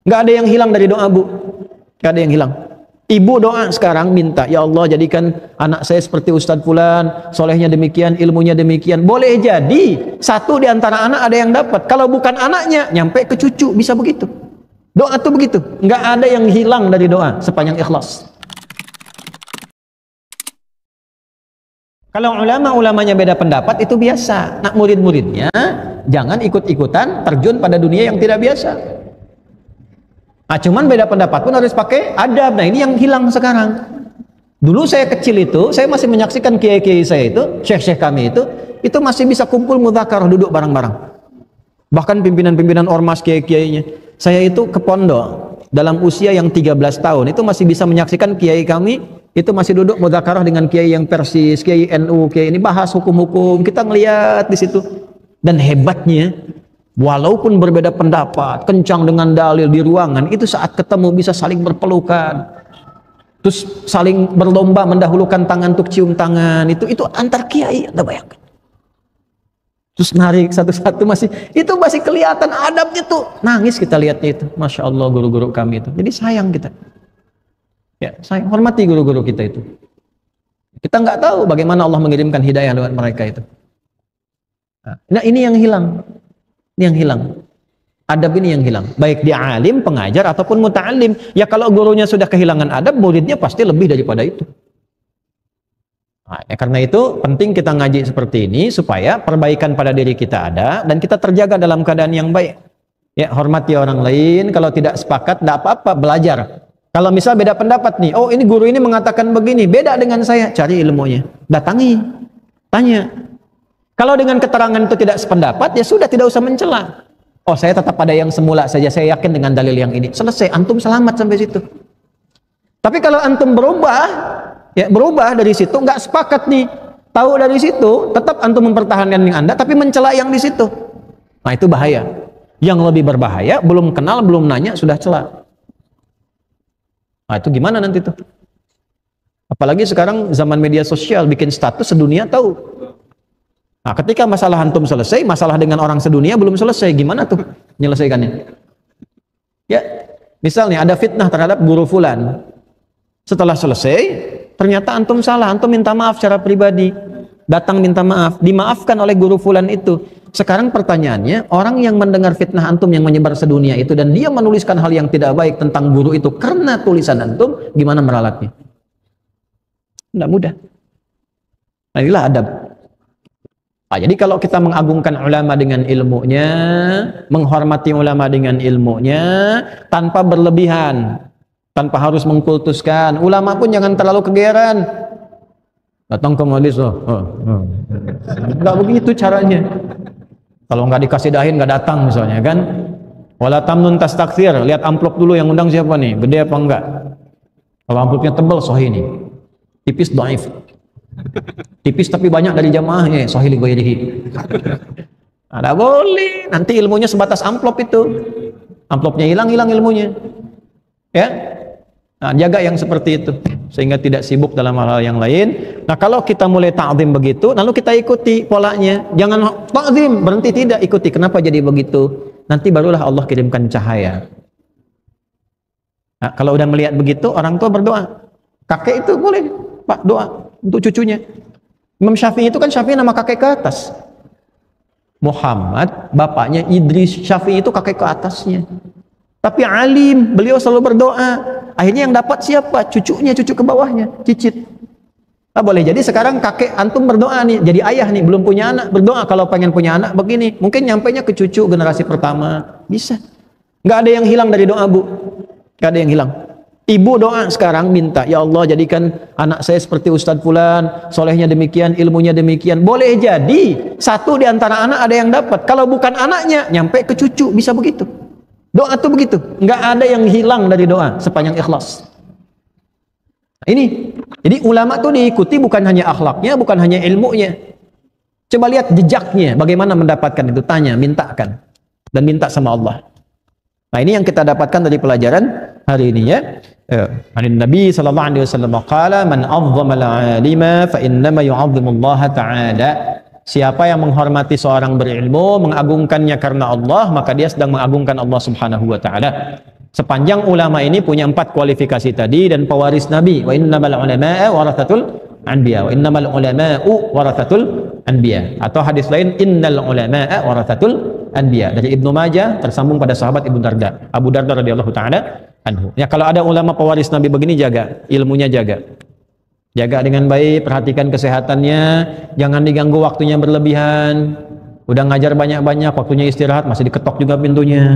Nggak ada yang hilang dari doa, Bu. Nggak ada yang hilang. Ibu doa sekarang minta, ya Allah jadikan anak saya seperti Ustadz Fulan, solehnya demikian, ilmunya demikian. Boleh jadi satu di antara anak ada yang dapat. Kalau bukan anaknya, nyampe ke cucu, bisa begitu. Doa tuh begitu. Nggak ada yang hilang dari doa sepanjang ikhlas. Kalau ulama-ulamanya beda pendapat itu biasa. Nak murid-muridnya jangan ikut-ikutan terjun pada dunia yang tidak biasa. Nah, cuman beda pendapat pun harus pakai adab. Nah, ini yang hilang sekarang. Dulu saya kecil itu, saya masih menyaksikan kiai-kiai saya itu, syekh-syekh kami itu masih bisa kumpul mudzakarah, duduk bareng-bareng. Bahkan pimpinan-pimpinan ormas kiai-kiainya. Saya itu ke pondok dalam usia yang 13 tahun, itu masih bisa menyaksikan kiai kami itu masih duduk mudzakarah dengan kiai yang Persis, kiai NU, kiai ini bahas hukum-hukum. Kita ngelihat di situ. Dan hebatnya, walaupun berbeda pendapat, kencang dengan dalil di ruangan, itu saat ketemu bisa saling berpelukan. Terus saling berlomba mendahulukan tangan untuk cium tangan. Itu antar kiai, Anda bayangkan. Terus narik satu-satu itu masih kelihatan adabnya tuh. Nangis kita lihatnya itu. Masya Allah guru-guru kami itu. Jadi sayang kita. Ya, sayang, hormati guru-guru kita itu. Kita nggak tahu bagaimana Allah mengirimkan hidayah lewat mereka itu. Nah, ini yang hilang. Ini yang hilang. Adab ini yang hilang. Baik dia alim, pengajar, ataupun muta'alim. Ya kalau gurunya sudah kehilangan adab, muridnya pasti lebih daripada itu. Nah, ya karena itu penting kita ngaji seperti ini supaya perbaikan pada diri kita ada dan kita terjaga dalam keadaan yang baik. Ya, hormati orang lain. Kalau tidak sepakat, tidak apa-apa, belajar. Kalau misal beda pendapat nih, oh ini guru ini mengatakan begini, beda dengan saya, cari ilmunya. Datangi, tanya. Kalau dengan keterangan itu tidak sependapat, ya sudah, tidak usah mencela. Oh, saya tetap pada yang semula saja, saya yakin dengan dalil yang ini. Selesai, antum selamat sampai situ. Tapi kalau antum berubah dari situ, nggak sepakat nih, tahu dari situ, tetap antum mempertahankan yang Anda, tapi mencela yang di situ. Nah, itu bahaya. Yang lebih berbahaya, belum kenal, belum nanya, sudah cela. Nah, itu gimana nanti tuh? Apalagi sekarang zaman media sosial, bikin status sedunia tahu. Nah, ketika masalah antum selesai, masalah dengan orang sedunia belum selesai, gimana tuh menyelesaikannya? Ya, misalnya ada fitnah terhadap guru fulan. Setelah selesai, ternyata antum salah, antum minta maaf secara pribadi. Datang minta maaf, dimaafkan oleh guru fulan itu. Sekarang pertanyaannya, orang yang mendengar fitnah antum yang menyebar sedunia itu dan dia menuliskan hal yang tidak baik tentang guru itu karena tulisan antum, gimana meralatnya? Tidak mudah. Nah, inilah adab. Nah, jadi kalau kita mengagungkan ulama dengan ilmunya, menghormati ulama dengan ilmunya, tanpa berlebihan, tanpa harus mengkultuskan. Ulama pun jangan terlalu kegeeran. Datang ke majelis, nggak begitu caranya. Kalau nggak dikasih dahin nggak datang misalnya kan. Wala tamnun tastakthir, lihat amplop dulu yang undang siapa nih, gede apa enggak. Kalau amplopnya tebal, sahih nih. Tipis, dhaif. Tipis tapi banyak dari jamaahnya, sahih li ghairihi. Ada boleh, nanti ilmunya sebatas amplop itu. Amplopnya hilang ilmunya. Ya. Nah, jaga yang seperti itu sehingga tidak sibuk dalam hal-hal yang lain. Nah, kalau kita mulai ta'zim begitu, lalu kita ikuti polanya. Jangan ta'zim, berhenti, tidak, ikuti. Kenapa jadi begitu? Nanti barulah Allah kirimkan cahaya. Nah, kalau udah melihat begitu, orang tua berdoa. Kakek itu boleh, Pak, doa untuk cucunya. Imam Syafi'i itu kan Syafi'i nama kakek ke atas. Muhammad, bapaknya Idris, Syafi'i itu kakek ke atasnya. Tapi alim, beliau selalu berdoa. Akhirnya yang dapat siapa? Cucunya, cucu ke bawahnya, cicit. Nah, boleh jadi sekarang kakek antum berdoa nih, jadi ayah nih, belum punya anak, berdoa kalau pengen punya anak begini. Mungkin nyampainya ke cucu generasi pertama, bisa. Nggak ada yang hilang dari doa, Bu. Nggak ada yang hilang. Ibu doa sekarang minta, ya Allah jadikan anak saya seperti Ustadz Fulan, solehnya demikian, ilmunya demikian. Boleh jadi satu di antara anak ada yang dapat. Kalau bukan anaknya, nyampe ke cucu, bisa begitu. Doa tuh begitu, nggak ada yang hilang dari doa sepanjang ikhlas. Ini, jadi ulama tuh diikuti bukan hanya akhlaknya, bukan hanya ilmunya. Coba lihat jejaknya, bagaimana mendapatkan itu, tanya, mintakan, dan minta sama Allah. Nah, ini yang kita dapatkan dari pelajaran hari ini ya. Nabi sallallahu alaihi wasallam qala man 'azzama al-'alima fa innama yu'azzimu Allah ta'ala. Siapa yang menghormati seorang berilmu, mengagungkannya karena Allah, maka dia sedang mengagungkan Allah Subhanahu wa taala. Sepanjang ulama ini punya 4 kualifikasi tadi dan pewaris Nabi. Wa innamal ulama'a warathatul anbiya. Wa innamal ulama'u warathatul anbiya. Atau hadis lain, innal ulama'a warathatul anbiya. Dari Ibnu Majah tersambung pada sahabat Abu Darda radhiyallahu taala anhu. Ya, kalau ada ulama pewaris Nabi begini, jaga ilmunya, jaga dengan baik, perhatikan kesehatannya, jangan diganggu waktunya berlebihan. Udah ngajar banyak-banyak, waktunya istirahat masih diketok juga pintunya.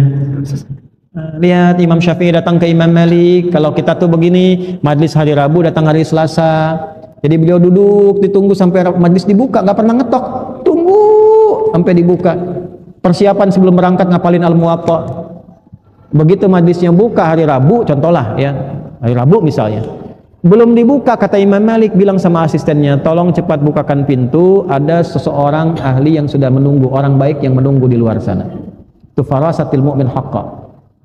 Lihat Imam Syafi'i datang ke Imam Malik, kalau kita tuh begini, majlis hari Rabu datang hari Selasa. Jadi beliau duduk, ditunggu sampai majlis dibuka, nggak pernah ngetok, tunggu sampai dibuka. Persiapan sebelum berangkat ngapalin Al-Muwatta. Begitu majlisnya buka hari Rabu, contohlah ya, hari Rabu misalnya. Belum dibuka, kata Imam Malik bilang sama asistennya, tolong cepat bukakan pintu, ada seseorang ahli yang sudah menunggu, orang baik yang menunggu di luar sana. Itu farasatil mu'min haqqa.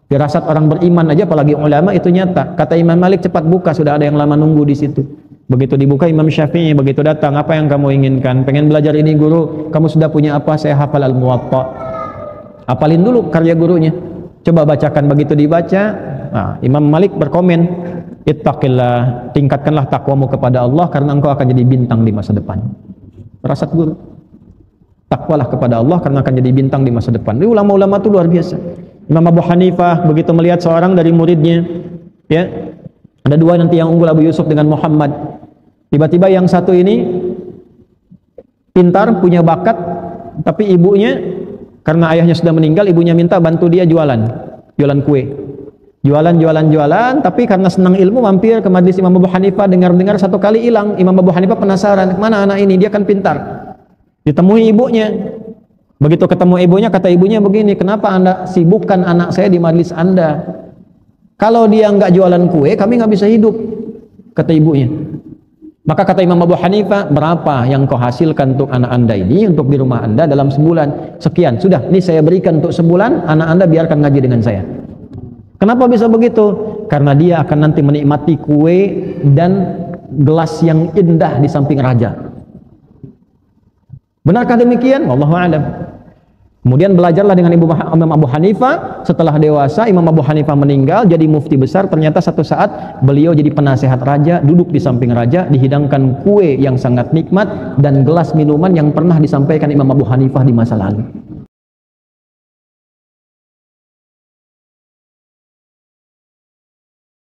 Firasat orang beriman aja, apalagi ulama, itu nyata. Kata Imam Malik, cepat buka, sudah ada yang lama nunggu di situ. Begitu dibuka, Imam Syafi'i begitu datang, apa yang kamu inginkan? Pengen belajar ini guru, kamu sudah punya apa? Saya hafal Al-Muwatta. Hafalin dulu karya gurunya, coba bacakan. Begitu dibaca, nah, Imam Malik berkomen, ittaqillah, tingkatkanlah takwamu kepada Allah karena engkau akan jadi bintang di masa depan. Firasat guru. Takwalah kepada Allah karena akan jadi bintang di masa depan. Ini ulama-ulama itu luar biasa. Imam Abu Hanifah begitu melihat seorang dari muridnya, ya, ada 2 nanti yang unggul, Abu Yusuf dengan Muhammad. Tiba-tiba yang satu ini pintar, punya bakat, tapi ibunya, karena ayahnya sudah meninggal, ibunya minta bantu dia jualan kue. Jualan, tapi karena senang ilmu mampir ke majlis Imam Abu Hanifah, dengar-dengar, satu kali hilang. Imam Abu Hanifah penasaran, mana anak ini, dia kan pintar. Ditemui ibunya. Begitu ketemu ibunya, kata ibunya begini, kenapa Anda sibukkan anak saya di majlis Anda? Kalau dia nggak jualan kue, kami nggak bisa hidup, kata ibunya. Maka kata Imam Abu Hanifah, berapa yang kau hasilkan untuk anak Anda ini, untuk di rumah Anda dalam sebulan? Sekian, sudah, ini saya berikan untuk sebulan, anak Anda biarkan ngaji dengan saya. Kenapa bisa begitu? Karena dia akan nanti menikmati kue dan gelas yang indah di samping raja. Benarkah demikian? Wallahu a'lam. Kemudian belajarlah dengan Imam Abu Hanifah. Setelah dewasa, Imam Abu Hanifah meninggal, jadi mufti besar. Ternyata satu saat beliau jadi penasehat raja, duduk di samping raja, dihidangkan kue yang sangat nikmat dan gelas minuman yang pernah disampaikan Imam Abu Hanifah di masa lalu.